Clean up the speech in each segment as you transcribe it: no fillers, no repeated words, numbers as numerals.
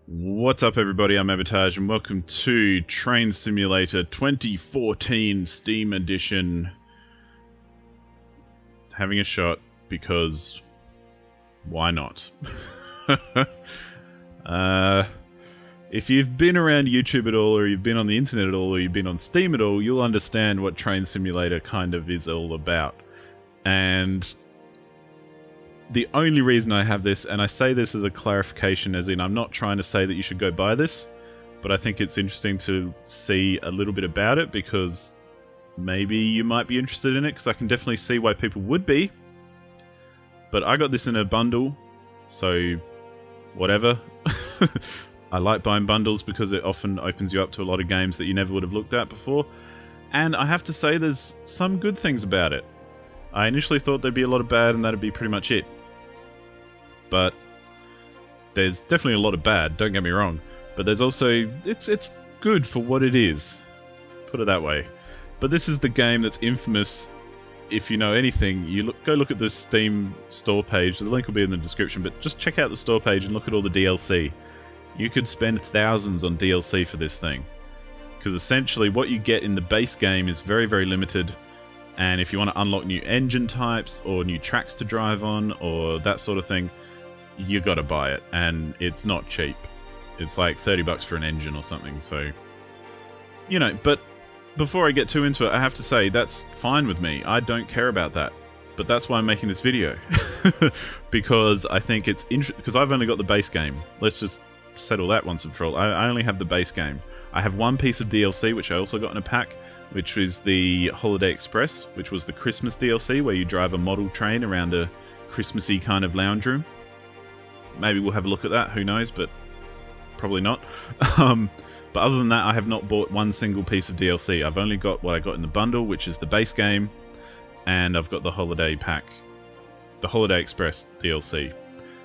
What's up everybody, I'm Abatage and welcome to Train Simulator 2014 Steam Edition. Having a shot because why not? If you've been around YouTube at all, or you've been on the internet at all, or you've been on Steam at all, you'll understand what Train Simulator kind of is all about. And the only reason I have this, and I say this as a clarification, as in I'm not trying to say that you should go buy this, but I think it's interesting to see a little bit about it because maybe you might be interested in it, because I can definitely see why people would be. But I got this in a bundle, so whatever. I like buying bundles because it often opens you up to a lot of games that you never would have looked at before. And I have to say there's some good things about it. I initially thought there'd be a lot of bad and that'd be pretty much it. But there's definitely a lot of bad, don't get me wrong. But there's also, it's good for what it is. Put it that way. But this is the game that's infamous. If you know anything, go look at the Steam store page. The link will be in the description, but just check out the store page and look at all the DLC. You could spend thousands on DLC for this thing. Because essentially what you get in the base game is very, very limited. And if you want to unlock new engine types or new tracks to drive on or that sort of thing, you gotta buy it. And it's not cheap. It's like 30 bucks for an engine or something. So, you know, but before I get too into it, I have to say that's fine with me. I don't care about that. But that's why I'm making this video. Because I think it's interesting, because I've only got the base game. Let's just settle that once and for all. I only have the base game. I have one piece of DLC, which I also got in a pack, which is the Holiday Express, which was the Christmas DLC, where you drive a model train around a Christmassy kind of lounge room. Maybe we'll have a look at that, who knows, but probably not. But other than that, I have not bought one single piece of DLC. I've only got what I got in the bundle, which is the base game, and I've got the Holiday Pack, the Holiday Express DLC.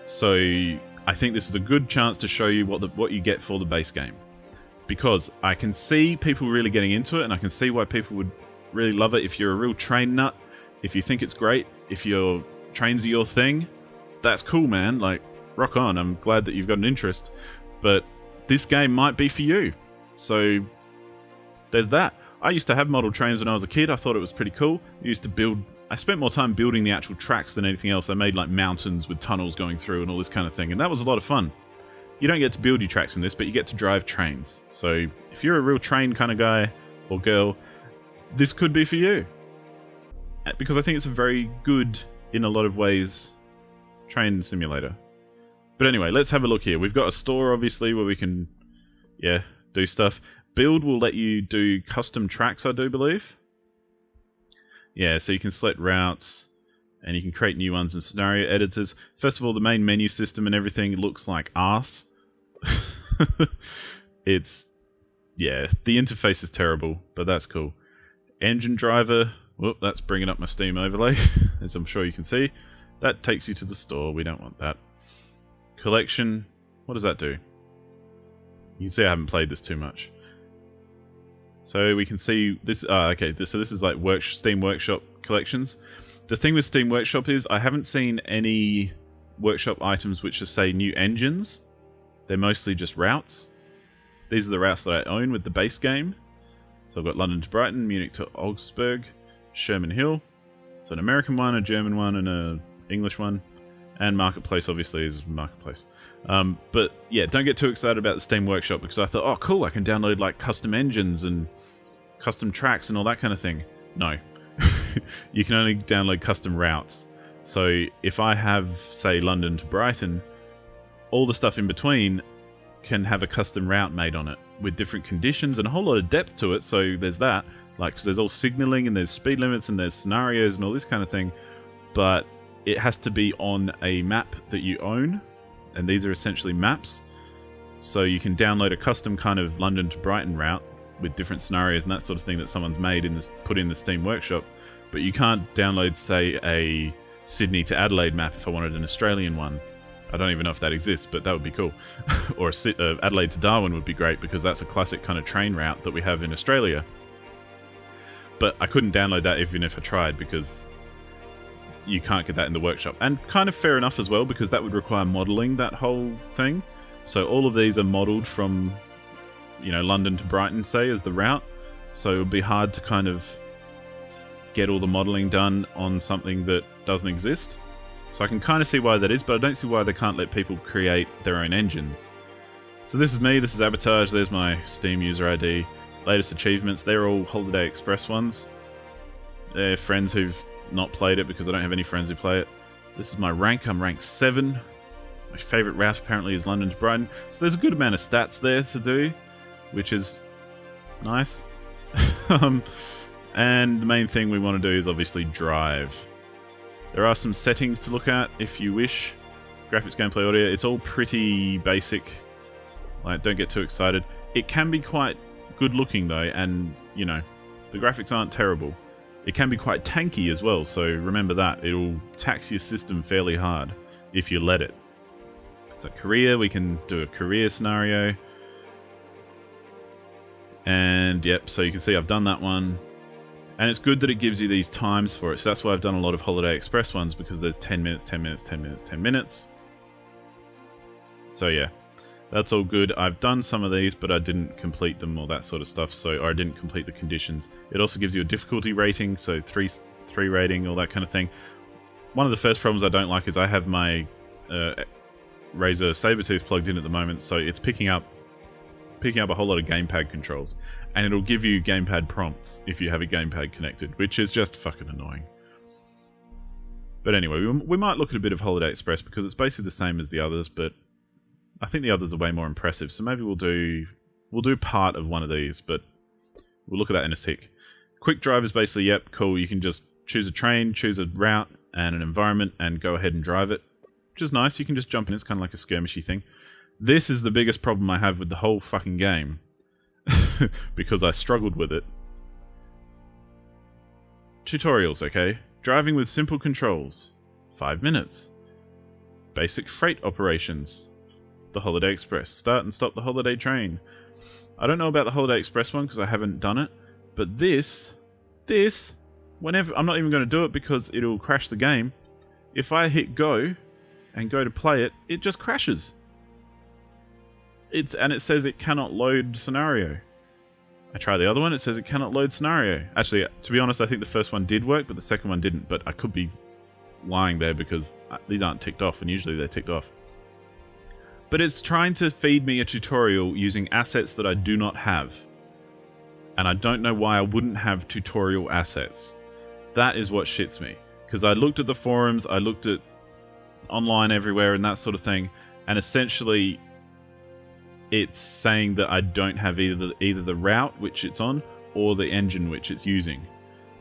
So I think this is a good chance to show you what you get for the base game. Because I can see people really getting into it, and I can see why people would really love it. If you're a real train nut, if you think it's great, if your trains are your thing, that's cool, man. Like, rock on. I'm glad that you've got an interest. But this game might be for you. So there's that. I used to have model trains when I was a kid. I thought it was pretty cool. I spent more time building the actual tracks than anything else. I made like mountains with tunnels going through and all this kind of thing, and that was a lot of fun. You don't get to build your tracks in this, but you get to drive trains. So if you're a real train kind of guy or girl, this could be for you. Because I think it's a very good, in a lot of ways, train simulator. But anyway, let's have a look here. We've got a store, obviously, where we can, do stuff. Build will let you do custom tracks, I do believe. Yeah, so you can select routes, and you can create new ones in scenario editors. First of all, the main menu system and everything looks like arse. The interface is terrible, but that's cool. Engine driver, whoop, that's bringing up my Steam overlay, as I'm sure you can see. That takes you to the store, we don't want that. Collection, what does that do? You can see I haven't played this too much. So we can see this, okay, so this is like Steam Workshop collections. The thing with Steam Workshop is I haven't seen any workshop items which just say new engines. They're mostly just routes. These are the routes that I own with the base game. So I've got London to Brighton, Munich to Augsburg, Sherman Hill. So an American one, a German one, and an English one. And Marketplace obviously is Marketplace. But yeah, don't get too excited about the Steam Workshop because I thought, oh cool, I can download like custom engines and custom tracks and all that kind of thing. No. You can only download custom routes. So if I have, say, London to Brighton, all the stuff in between can have a custom route made on it with different conditions and a whole lot of depth to it. So there's that, like, 'cause there's all signaling and there's speed limits and there's scenarios and all this kind of thing. But it has to be on a map that you own, and these are essentially maps. So you can download a custom kind of London to Brighton route with different scenarios and that sort of thing that someone's made put in the Steam Workshop. But you can't download, say, a Sydney to Adelaide map if I wanted an Australian one. I don't even know if that exists, but that would be cool. Or Adelaide to Darwin would be great because that's a classic kind of train route that we have in Australia. But I couldn't download that even if I tried because you can't get that in the workshop. And kind of fair enough as well, because that would require modeling that whole thing. So all of these are modelled from, you know, London to Brighton, say, as the route. So it would be hard to kind of get all the modelling done on something that doesn't exist. So I can kind of see why that is, but I don't see why they can't let people create their own engines. So this is me, this is Abatage, there's my Steam user ID. Latest achievements, they're all Holiday Express ones. They're friends who've not played it because I don't have any friends who play it. This is my rank, I'm rank 7. My favourite route apparently is London to Brighton. So there's a good amount of stats there to do, which is nice. And the main thing we want to do is obviously drive. There are some settings to look at if you wish. Graphics, gameplay, audio, it's all pretty basic. Like, don't get too excited. It can be quite good looking though, and you know, the graphics aren't terrible. It can be quite tanky as well, so remember that. It'll tax your system fairly hard if you let it. So career, we can do a career scenario. And yep, so you can see I've done that one. And it's good that it gives you these times for it. So that's why I've done a lot of Holiday Express ones, because there's 10 minutes, 10 minutes, 10 minutes, 10 minutes. So yeah, that's all good. I've done some of these, but I didn't complete them, or that sort of stuff. So I didn't complete the conditions. It also gives you a difficulty rating, so 3 rating, all that kind of thing. One of the first problems I don't like is I have my Razer Sabertooth plugged in at the moment, so it's picking up a whole lot of gamepad controls, and it'll give you gamepad prompts if you have a gamepad connected, which is just fucking annoying. But anyway, we might look at a bit of Holiday Express because it's basically the same as the others, but I think the others are way more impressive. So maybe we'll do part of one of these, but we'll look at that in a sec. Quick drive is basically, yep, cool. You can just choose a train, choose a route and an environment, and go ahead and drive it, which is nice. You can just jump in. It's kind of like a skirmishy thing. This is the biggest problem I have with the whole fucking game, because I struggled with it. Tutorials, okay? Driving with simple controls, 5 minutes. Basic freight operations, the Holiday Express. Start and stop the holiday train. I don't know about the Holiday Express one because I haven't done it, but this, whenever, I'm not even going to do it because it'll crash the game. If I hit go and go to play it, it just crashes. And it says it cannot load scenario. I try the other one, it says it cannot load scenario. Actually, to be honest, I think the first one did work, but the second one didn't. But I could be lying there because these aren't ticked off, and usually they're ticked off. But it's trying to feed me a tutorial using assets that I do not have. And I don't know why I wouldn't have tutorial assets. That is what shits me. Because I looked at the forums, I looked at online everywhere and that sort of thing, and essentially it's saying that I don't have either the route which it's on or the engine which it's using.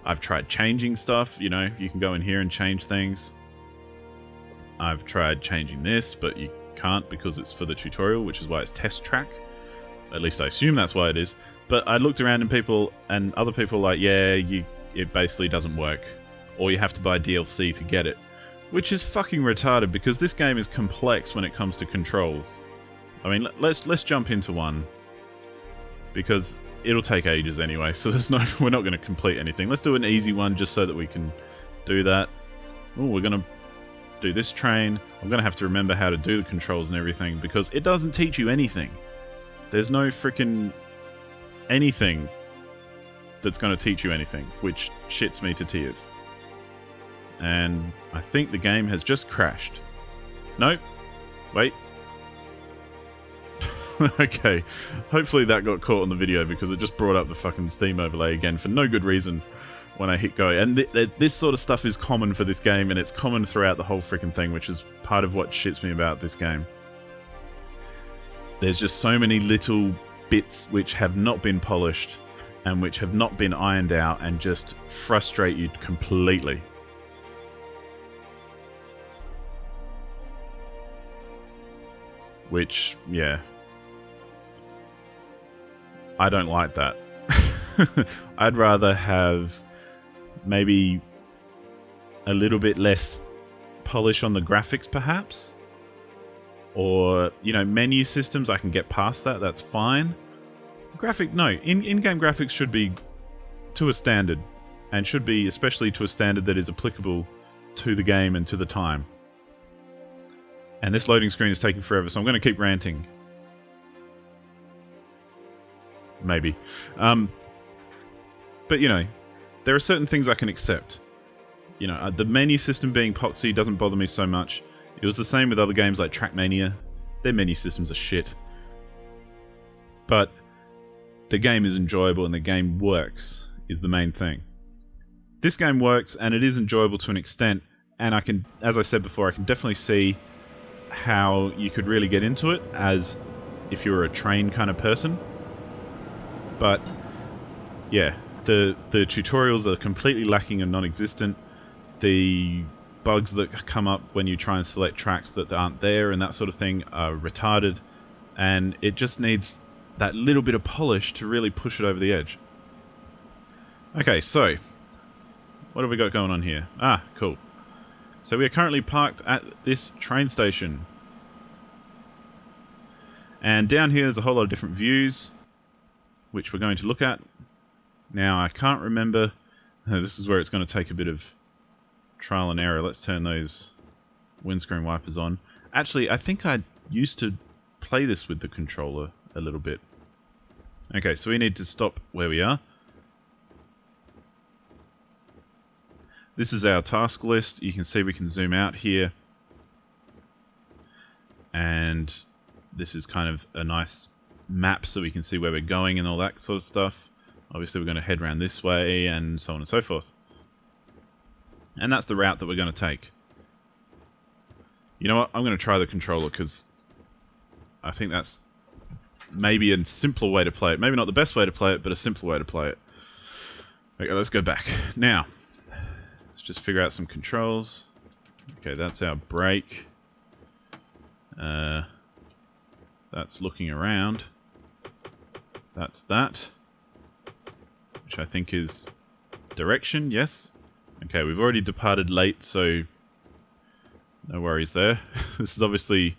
I've tried changing stuff, you know, you can go in here and change things. I've tried changing this, but you can't because it's for the tutorial, which is why it's test track. At least I assume that's why it is. But I looked around and other people were like, yeah, it basically doesn't work. Or you have to buy DLC to get it. Which is fucking retarded because this game is complex when it comes to controls. I mean, let's jump into one, because it'll take ages anyway, so we're not going to complete anything. Let's do an easy one just so that we can do that. Oh, we're going to do this train. I'm going to have to remember how to do the controls and everything, because it doesn't teach you anything. There's no freaking anything that's going to teach you anything, which shits me to tears. And I think the game has just crashed. Nope. Wait. Okay, hopefully that got caught on the video because it just brought up the fucking Steam overlay again for no good reason when I hit go. And this sort of stuff is common for this game, and it's common throughout the whole freaking thing, which is part of what shits me about this game. There's just so many little bits which have not been polished and which have not been ironed out and just frustrate you completely. Which, yeah. I don't like that. I'd rather have maybe a little bit less polish on the graphics, perhaps. Or, you know, menu systems, I can get past that, that's fine. In-game graphics should be to a standard, and should be especially to a standard that is applicable to the game and to the time. And this loading screen is taking forever, so I'm going to keep ranting. Maybe. But, you know, there are certain things I can accept. You know, the menu system being poxy doesn't bother me so much. It was the same with other games like Trackmania. Their menu systems are shit. But the game is enjoyable and the game works, is the main thing. This game works and it is enjoyable to an extent, and I can, as I said before, I can definitely see how you could really get into it as if you were a train kind of person. But yeah, the tutorials are completely lacking and non-existent. The bugs that come up when you try and select tracks that aren't there and that sort of thing are retarded, and it just needs that little bit of polish to really push it over the edge. Okay, so what have we got going on here? Ah, cool. So we are currently parked at this train station. And down here there's a whole lot of different views, which we're going to look at. Now, I can't remember. This is where it's going to take a bit of trial and error. Let's turn those windscreen wipers on. Actually, I think I used to play this with the controller a little bit. Okay, so we need to stop where we are. This is our task list. You can see we can zoom out here. And this is kind of a nice map so we can see where we're going and all that sort of stuff. Obviously we're going to head around this way and so on and so forth. And that's the route that we're going to take. You know what? I'm going to try the controller because I think that's maybe a simpler way to play it. Maybe not the best way to play it, but a simpler way to play it. Okay, let's go back. Now, let's just figure out some controls. Okay, that's our brake. That's looking around. That's that. Which I think is direction, yes. Okay, we've already departed late, so no worries there. This is obviously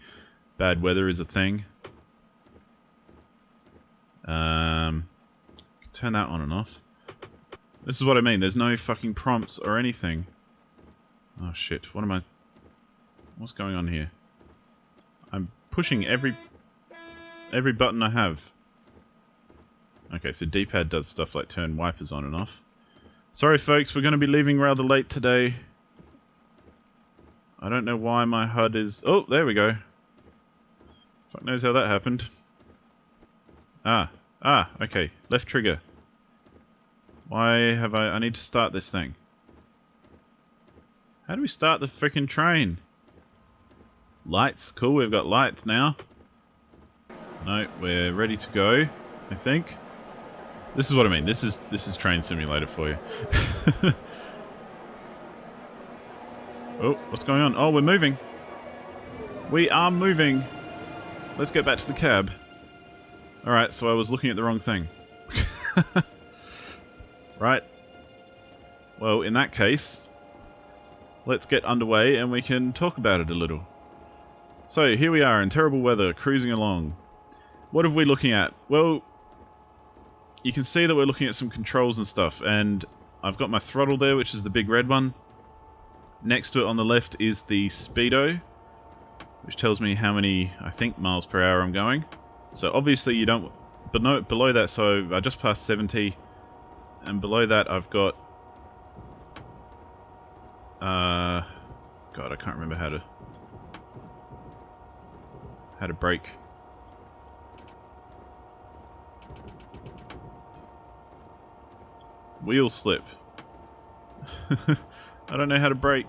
bad weather is a thing. Turn that on and off. This is what I mean, there's no fucking prompts or anything. Oh shit, what am I... What's going on here? I'm pushing every button I have. Okay, so D-pad does stuff like turn wipers on and off. Sorry folks, we're going to be leaving rather late today. I don't know why my HUD is... Oh, there we go. Fuck knows how that happened. Okay. Left trigger. Why have I need to start this thing. How do we start the frickin' train? Lights. Cool, we've got lights now. No, we're ready to go, I think. This is what I mean. This is Train Simulator for you. Oh, what's going on? Oh, we're moving. We are moving. Let's get back to the cab. Alright, so I was looking at the wrong thing. Right. Well, in that case, let's get underway and we can talk about it a little. So, here we are in terrible weather, cruising along. What are we looking at? Well, you can see that we're looking at some controls and stuff, and I've got my throttle there, which is the big red one. Next to it on the left is the speedo, which tells me how many, I think, miles per hour I'm going. So obviously you don't... But no, below that, so I just passed 70, and below that I've got... God, I can't remember how to brake. Wheel slip. I don't know how to brake.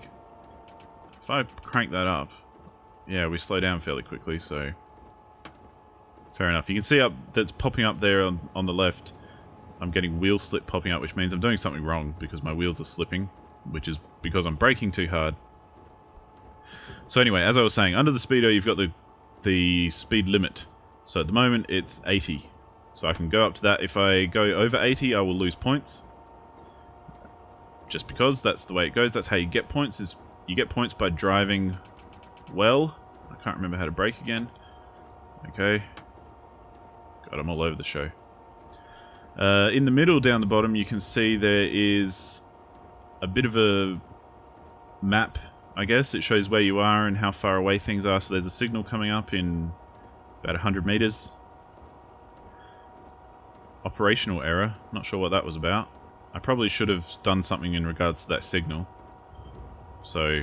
If I crank that up, yeah, we slow down fairly quickly, so fair enough. You can see up that's popping up there on the left. I'm getting wheel slip popping up, which means I'm doing something wrong because my wheels are slipping, which is because I'm braking too hard. So anyway, as I was saying, under the speedo you've got the speed limit. So at the moment it's 80. So I can go up to that. If I go over 80, I will lose points. Just because that's the way it goes. That's how you get points, is you get points by driving well. I can't remember how to brake again. Okay. God, I'm all over the show. In the middle down the bottom you can see there is a bit of a map I guess. It shows where you are and how far away things are. So there's a signal coming up in about 100 meters. Operational error. Not sure what that was about. I probably should have done something in regards to that signal. So,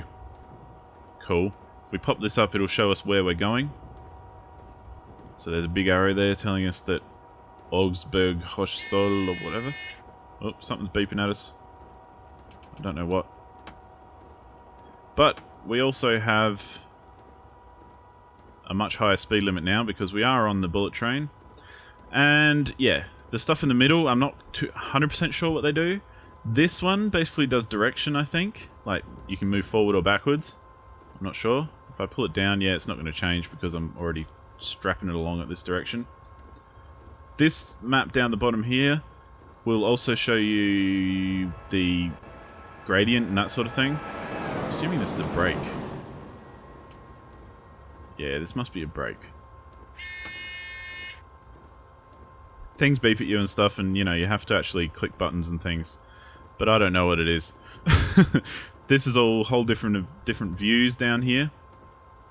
cool. If we pop this up, it'll show us where we're going. So there's a big arrow there telling us that Augsburg Hostel or whatever. Oh, something's beeping at us. I don't know what. But we also have a much higher speed limit now because we are on the bullet train. And yeah, the stuff in the middle, I'm not 100% sure what they do. This one basically does direction, I think. Like, you can move forward or backwards. I'm not sure. If I pull it down, yeah, it's not going to change because I'm already strapping it along at this direction. This map down the bottom here will also show you the gradient and that sort of thing. I'm assuming this is a brake. Yeah, this must be a brake. Things beep at you and stuff, and you know, you have to actually click buttons and things. But I don't know what it is. This is all whole different views down here,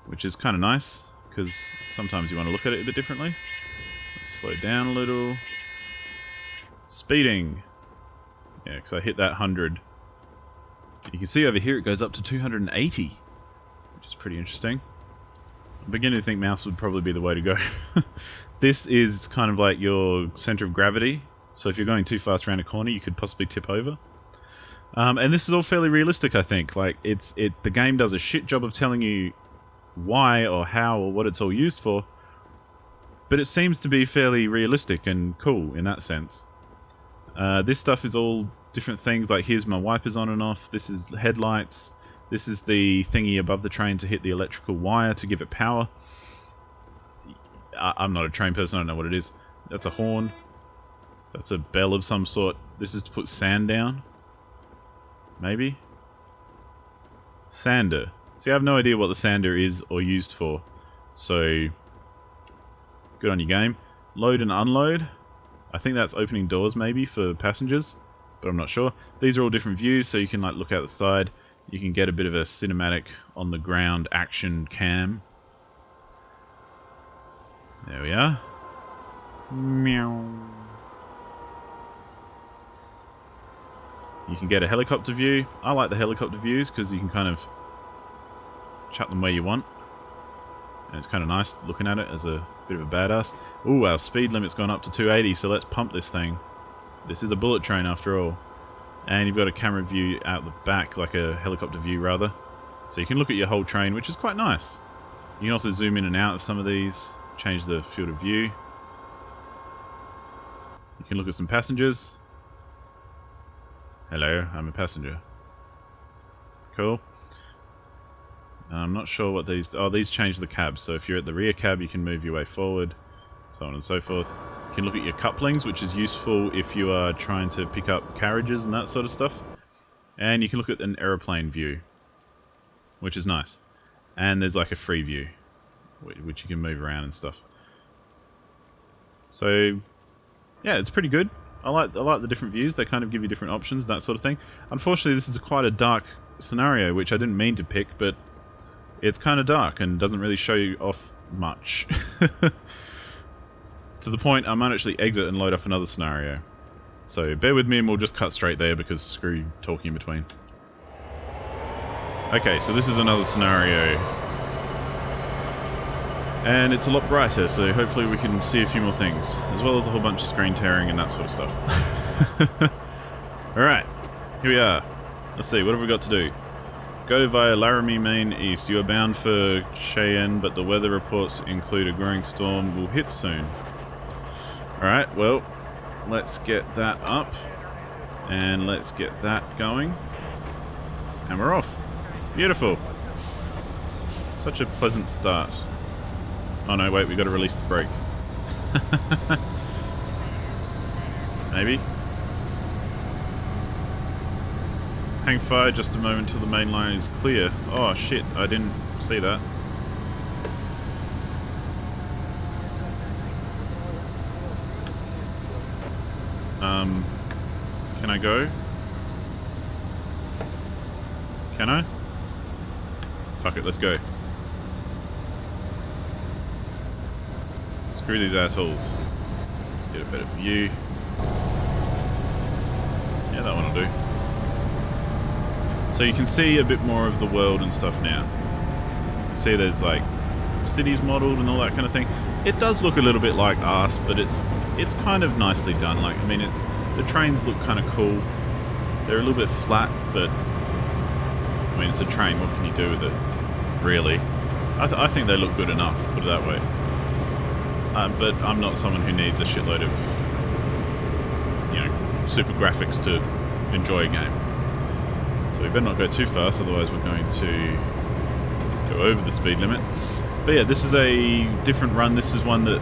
which is kind of nice, because sometimes you want to look at it a bit differently. Let's slow down a little. Speeding. Yeah, because I hit that 100. You can see over here it goes up to 280, which is pretty interesting. I'm beginning to think mouse would probably be the way to go. This is kind of like your center of gravity, so if you're going too fast around a corner, you could possibly tip over. And this is all fairly realistic, I think. Like, the game does a shit job of telling you why or how or what it's all used for, but it seems to be fairly realistic and cool in that sense. This stuff is all different things, like here's my wipers on and off, this is headlights, this is the thingy above the train to hit the electrical wire to give it power. I'm not a train person, I don't know what it is. That's a horn. That's a bell of some sort. This is to put sand down. Maybe? Sander. See, I have no idea what the sander is or used for. So, good on your game. Load and unload. I think that's opening doors maybe for passengers, but I'm not sure. These are all different views, so you can like look out the side. You can get a bit of a cinematic on the ground action cam. There we are. Meow. You can get a helicopter view. I like the helicopter views because you can kind of chuck them where you want. And it's kind of nice looking at it as a bit of a badass. Ooh, our speed limit's gone up to 280, so let's pump this thing. This is a bullet train after all. And you've got a camera view out the back, like a helicopter view rather. So you can look at your whole train, which is quite nice. You can also zoom in and out of some of these, change the field of view. You can look at some passengers. Hello, I'm a passenger. Cool. I'm not sure what these... Oh, these change the cab. So if you're at the rear cab, you can move your way forward, so on and so forth. You can look at your couplings, which is useful if you are trying to pick up carriages and that sort of stuff. And you can look at an aeroplane view, which is nice. And there's like a free view, which you can move around and stuff. So, yeah, it's pretty good. I like the different views. They kind of give you different options, that sort of thing. Unfortunately, this is quite a dark scenario, which I didn't mean to pick, but it's kind of dark and doesn't really show you off much. To the point I might actually exit and load up another scenario. So bear with me and we'll just cut straight there because screw talking in between. Okay, so this is another scenario. And it's a lot brighter, so hopefully we can see a few more things. As well as a whole bunch of screen tearing and that sort of stuff. Alright, here we are. Let's see, what have we got to do? Go via Laramie, Maine east. You are bound for Cheyenne, but the weather reports include a growing storm will hit soon. Alright, well, let's get that up. And let's get that going. And we're off. Beautiful. Such a pleasant start. Oh no, wait, we got to release the brake. Maybe. Hang fire just a moment till the main line is clear. Oh shit, I didn't see that. Can I go? Can I? Fuck it, let's go. Screw these assholes. Let's get a better view. Yeah, that one will do. So you can see a bit more of the world and stuff now. See there's like cities modelled and all that kind of thing. It does look a little bit like Arse, but it's kind of nicely done. Like, I mean, the trains look kind of cool. They're a little bit flat, but I mean, it's a train. What can you do with it, really? I think they look good enough, put it that way. But I'm not someone who needs a shitload of, you know, super graphics to enjoy a game. So we better not go too fast, otherwise we're going to go over the speed limit. But yeah, this is a different run. This is one that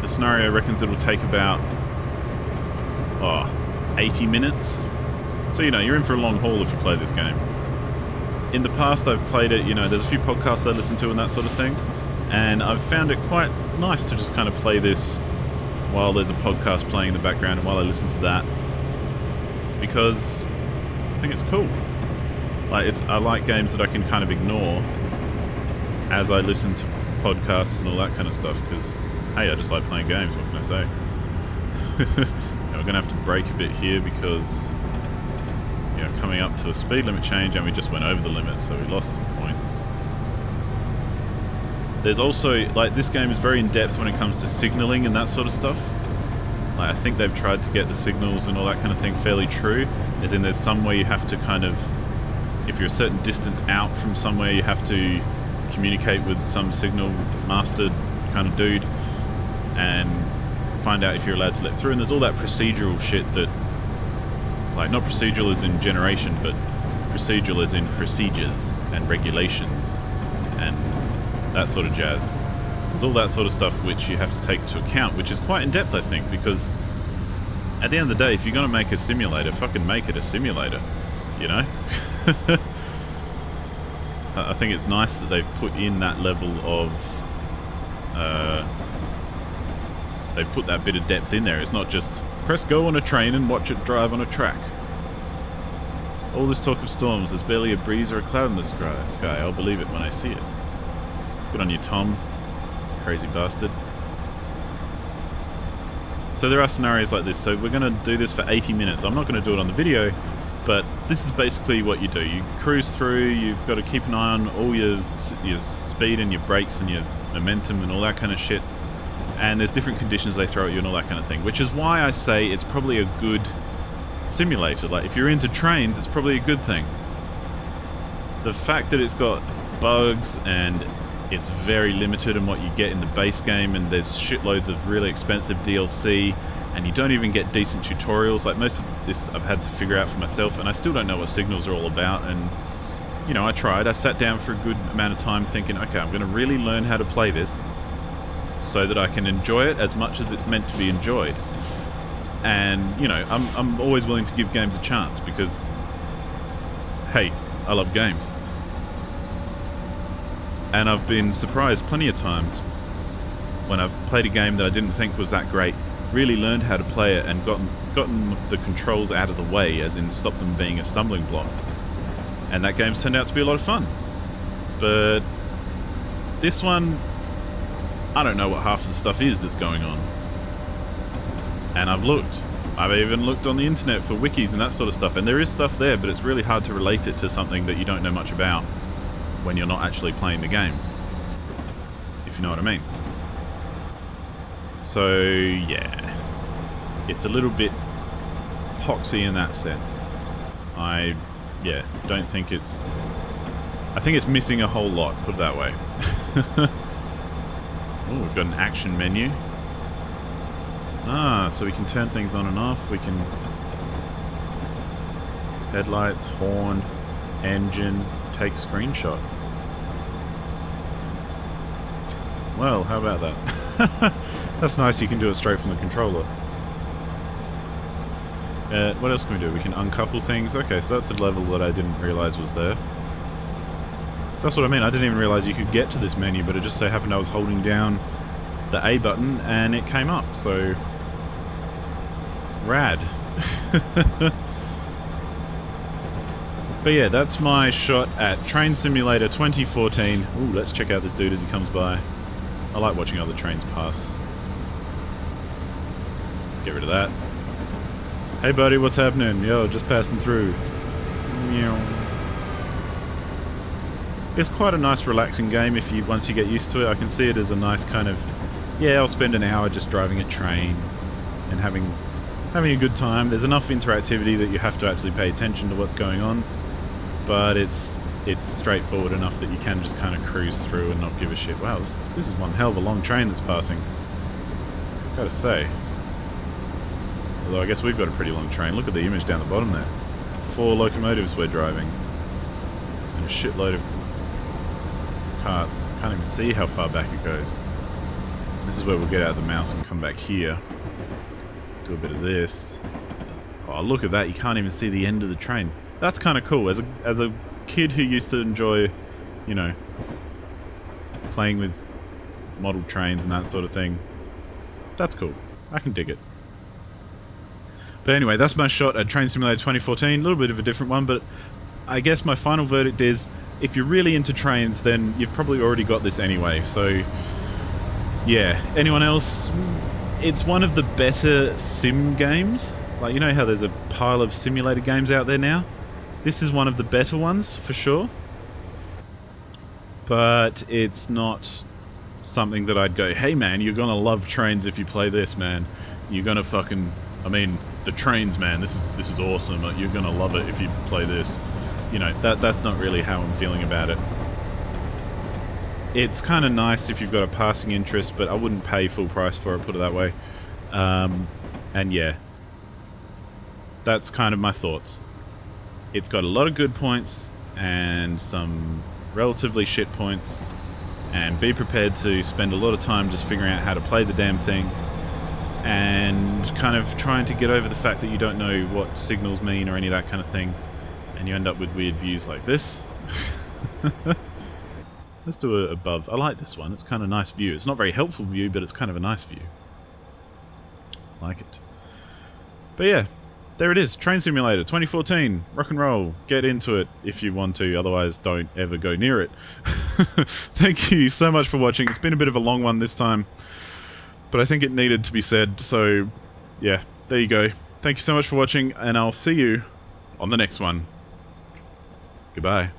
the scenario reckons it will take about 80 minutes. So, you know, you're in for a long haul if you play this game. In the past, I've played it, you know, there's a few podcasts I listen to and that sort of thing, and I've found it quite nice to just kind of play this while there's a podcast playing in the background and while I listen to that, because I think it's cool. Like, I like games that I can kind of ignore as I listen to podcasts and all that kind of stuff, because, hey, I just like playing games, what can I say? Now we're going to have to brake a bit here because, you know, coming up to a speed limit change and we just went over the limit, so we lost some points. There's also, like, this game is very in-depth when it comes to signalling and that sort of stuff. Like, I think they've tried to get the signals and all that kind of thing fairly true, as in there's some way you have to kind of, if you're a certain distance out from somewhere, you have to communicate with some signal master kind of dude and find out if you're allowed to let through, and there's all that procedural shit that, like, not procedural as in generation, but procedural as in procedures and regulations and that sort of jazz. There's all that sort of stuff which you have to take into account, which is quite in-depth, I think, because at the end of the day, if you're going to make a simulator, fucking make it a simulator, you know? I think it's nice that they've put in that level of... they've put that bit of depth in there. It's not just press go on a train and watch it drive on a track. All this talk of storms, there's barely a breeze or a cloud in the sky. I'll believe it when I see it. Good on you, Tom. Crazy bastard. So there are scenarios like this. So we're going to do this for 80 minutes. I'm not going to do it on the video, but this is basically what you do. You cruise through, you've got to keep an eye on all your speed and your brakes and your momentum and all that kind of shit. And there's different conditions they throw at you and all that kind of thing, which is why I say it's probably a good simulator. Like, if you're into trains, it's probably a good thing. The fact that it's got bugs and it's very limited in what you get in the base game, and there's shitloads of really expensive DLC, and you don't even get decent tutorials. Like, most of this I've had to figure out for myself, and I still don't know what signals are all about. And, you know, I tried. I sat down for a good amount of time thinking, okay, I'm going to really learn how to play this so that I can enjoy it as much as it's meant to be enjoyed. And, you know, I'm always willing to give games a chance because, hey, I love games. And I've been surprised plenty of times when I've played a game that I didn't think was that great, really learned how to play it and gotten the controls out of the way, as in stop them being a stumbling block. And that game's turned out to be a lot of fun. But this one, I don't know what half of the stuff is that's going on. And I've looked. I've even looked on the internet for wikis and that sort of stuff, and there is stuff there, but it's really hard to relate it to something that you don't know much about when you're not actually playing the game, if you know what I mean. So, yeah. It's a little bit poxy in that sense. I don't think it's... I think it's missing a whole lot, put it that way. Oh, we've got an action menu. Ah, so we can turn things on and off. We can... Headlights, horn, engine, take screenshot. Well, how about that? That's nice, you can do it straight from the controller. What else can we do? We can uncouple things. Okay, so that's a level that I didn't realise was there. So that's what I mean, I didn't even realise you could get to this menu, but it just so happened I was holding down the A button and it came up, so... Rad. But yeah, that's my shot at Train Simulator 2014. Ooh, let's check out this dude as he comes by. I like watching other trains pass. Let's get rid of that. Hey buddy, what's happening? Yo, just passing through. Meow. It's quite a nice relaxing game if you once you get used to it. I can see it as a nice kind of, yeah, I'll spend an hour just driving a train and having a good time. There's enough interactivity that you have to actually pay attention to what's going on. But it's straightforward enough that you can just kind of cruise through and not give a shit. Wow, this is one hell of a long train that's passing. Gotta say. Although I guess we've got a pretty long train. Look at the image down the bottom there. 4 locomotives we're driving. And a shitload of carts. Can't even see how far back it goes. This is where we'll get out of the mouse and come back here. Do a bit of this. Oh, look at that. You can't even see the end of the train. That's kind of cool. As a kid who used to enjoy, you know, playing with model trains and that sort of thing, that's cool. I can dig it. But anyway, that's my shot at Train Simulator 2014. A little bit of a different one, but I guess my final verdict is, if you're really into trains, then you've probably already got this anyway. So, yeah. Anyone else? It's one of the better sim games. Like, you know how there's a pile of simulator games out there now? This is one of the better ones, for sure. But it's not something that I'd go, hey man, you're gonna love trains if you play this, man. You're gonna fucking... I mean, the trains, man, this is awesome. You're gonna love it if you play this. You know, that's not really how I'm feeling about it. It's kind of nice if you've got a passing interest, but I wouldn't pay full price for it, put it that way. And yeah. That's kind of my thoughts. It's got a lot of good points and some relatively shit points, and be prepared to spend a lot of time just figuring out how to play the damn thing and kind of trying to get over the fact that you don't know what signals mean or any of that kind of thing, and you end up with weird views like this. Let's do it above. I like this one. It's kind of a nice view. It's not a very helpful view, but it's kind of a nice view. I like it. But yeah. There it is, Train Simulator 2014, rock and roll. Get into it if you want to, otherwise don't ever go near it. Thank you so much for watching. It's been a bit of a long one this time, but I think it needed to be said, so yeah, there you go. Thank you so much for watching, and I'll see you on the next one. Goodbye.